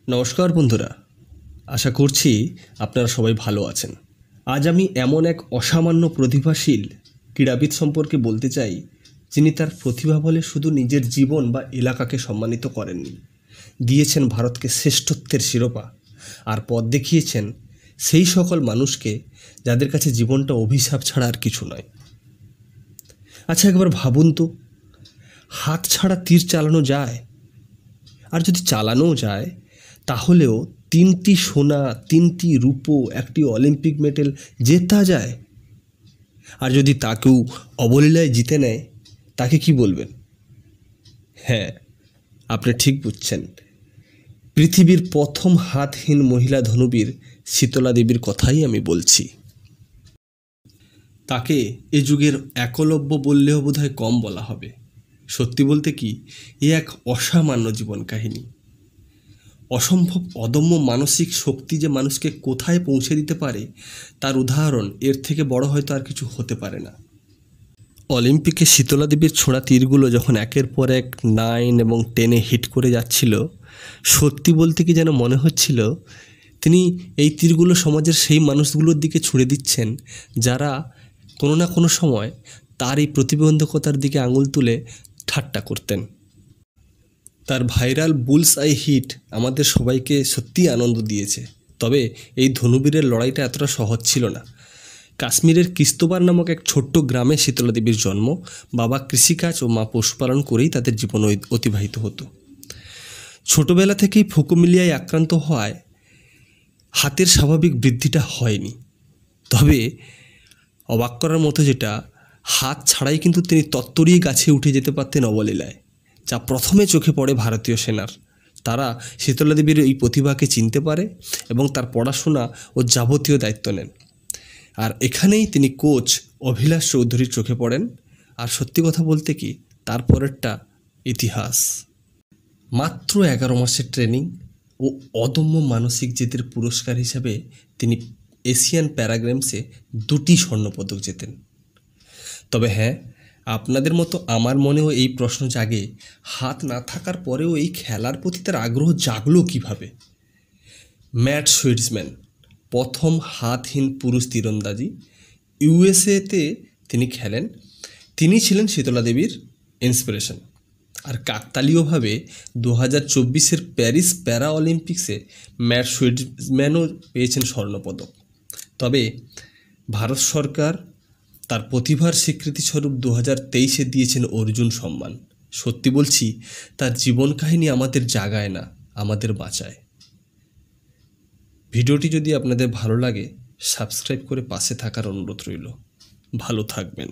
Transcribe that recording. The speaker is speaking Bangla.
নমস্কার বন্ধুরা, আশা করছি আপনারা সবাই ভালো আছেন। আজ আমি এমন এক অসামান্য প্রতিভাশীল ক্রীড়াবিদ সম্পর্কে বলতে চাই, যিনি তার প্রতিভা বলে শুধু নিজের জীবন বা এলাকাকে সম্মানিত করেননি, দিয়েছেন ভারতকে শ্রেষ্ঠত্বের শিরোপা আর পথ দেখিয়েছেন সেই সকল মানুষকে যাদের কাছে জীবনটা অভিশাপ ছাড়া আর কিছু নয়। আচ্ছা, একবার ভাবুন তো, হাত ছাড়া তীর চালানো যায়, আর যদি চালানোও যায় তাহলেও 3টি সোনা, 3টি রূপো, 1টি অলিম্পিক মেডেল জেতা যায়। আর যদি তাকেও অবলীলায় জিতে নেয়, তাকে কি বলবেন? হ্যাঁ, আপনি ঠিক বুঝছেন, পৃথিবীর প্রথম হাতহীন মহিলা ধনুবীর শীতলা দেবীর কথাই আমি বলছি। তাকে এ যুগের একলব্য বললেও বোধহয় কম বলা হবে। সত্যি বলতে কি, এ এক অসামান্য জীবন কাহিনী। অসম্ভব অদম্য মানসিক শক্তি যে মানুষকে কোথায় পৌঁছে দিতে পারে, তার উদাহরণ এর থেকে বড় হয়তো আর কিছু হতে পারে না। অলিম্পিকে শীতলা দেবীর ছোড়া তীরগুলো যখন একের পর এক 9 এবং 10-এ হিট করে যাচ্ছিল, সত্যি বলতে কি যেন মনে হচ্ছিল তিনি এই তীরগুলো সমাজের সেই মানুষগুলোর দিকে ছুড়ে দিচ্ছেন যারা কোনো না কোনো সময় তার এই প্রতিবন্ধকতার দিকে আঙুল তুলে ঠাট্টা করতেন। তার ভাইরাল বুলস আই হিট আমাদের সবাইকে সত্যিই আনন্দ দিয়েছে। তবে এই ধনুবীরের লড়াইটা এতটা সহজ ছিল না। কাশ্মীরের কিস্তোবার নামক এক ছোট্ট গ্রামে শীতলা দেবীর জন্ম। বাবা কৃষিকাজ ও মা পশুপালন করেই তাদের জীবন অতিবাহিত হতো। ছোটবেলা থেকেই ফোকোমিলিয়ায় আক্রান্ত হওয়ায় হাতের স্বাভাবিক বৃদ্ধিটা হয়নি। তবে অবাক করার মতো যেটা, হাত ছাড়াই কিন্তু তিনি তত্তরিয়ে গাছে উঠে যেতে পারতেন অবলীলায়, যা প্রথমে চোখে পড়ে ভারতীয় সেনার। তারা শীতলা দেবীর এই প্রতিভাকে চিনতে পারে এবং তার পড়াশোনা ও যাবতীয় দায়িত্ব নেন। আর এখানেই তিনি কোচ অভিলাষ চৌধুরীর চোখে পড়েন। আর সত্যি কথা বলতে কি, তারপরেরটা ইতিহাস। মাত্র 11 মাসের ট্রেনিং ও অদম্য মানসিক জেদের পুরস্কার হিসাবে তিনি এশিয়ান প্যারাগেমসে 2টি স্বর্ণপদক জেতেন। তবে হ্যাঁ, আপনাদের মতো আমার মনেও এই প্রশ্ন জাগে, হাত না থাকার পরেও এই খেলার প্রতি তার আগ্রহ জাগলো কীভাবে? ম্যাট সুইটসম্যান, প্রথম হাতহীন পুরুষ তীরন্দাজি, ইউএসএতে তিনি খেলেন। তিনি ছিলেন শীতলা দেবীর ইন্সপিরেশন। আর কাকতালীয়ভাবে 2024-এর প্যারিস প্যারা অলিম্পিক্সে ম্যাট সুইটসম্যানও পেয়েছেন স্বর্ণপদক। তবে ভারত সরকার তার প্রতিভার স্বীকৃতিস্বরূপ 2023-এ দিয়েছেন অর্জুন সম্মান। সত্যি বলছি, তার জীবন কাহিনী আমাদের জাগায় না, আমাদের বাঁচায়। ভিডিওটি যদি আপনাদের ভালো লাগে, সাবস্ক্রাইব করে পাশে থাকার অনুরোধ রইল। ভালো থাকবেন।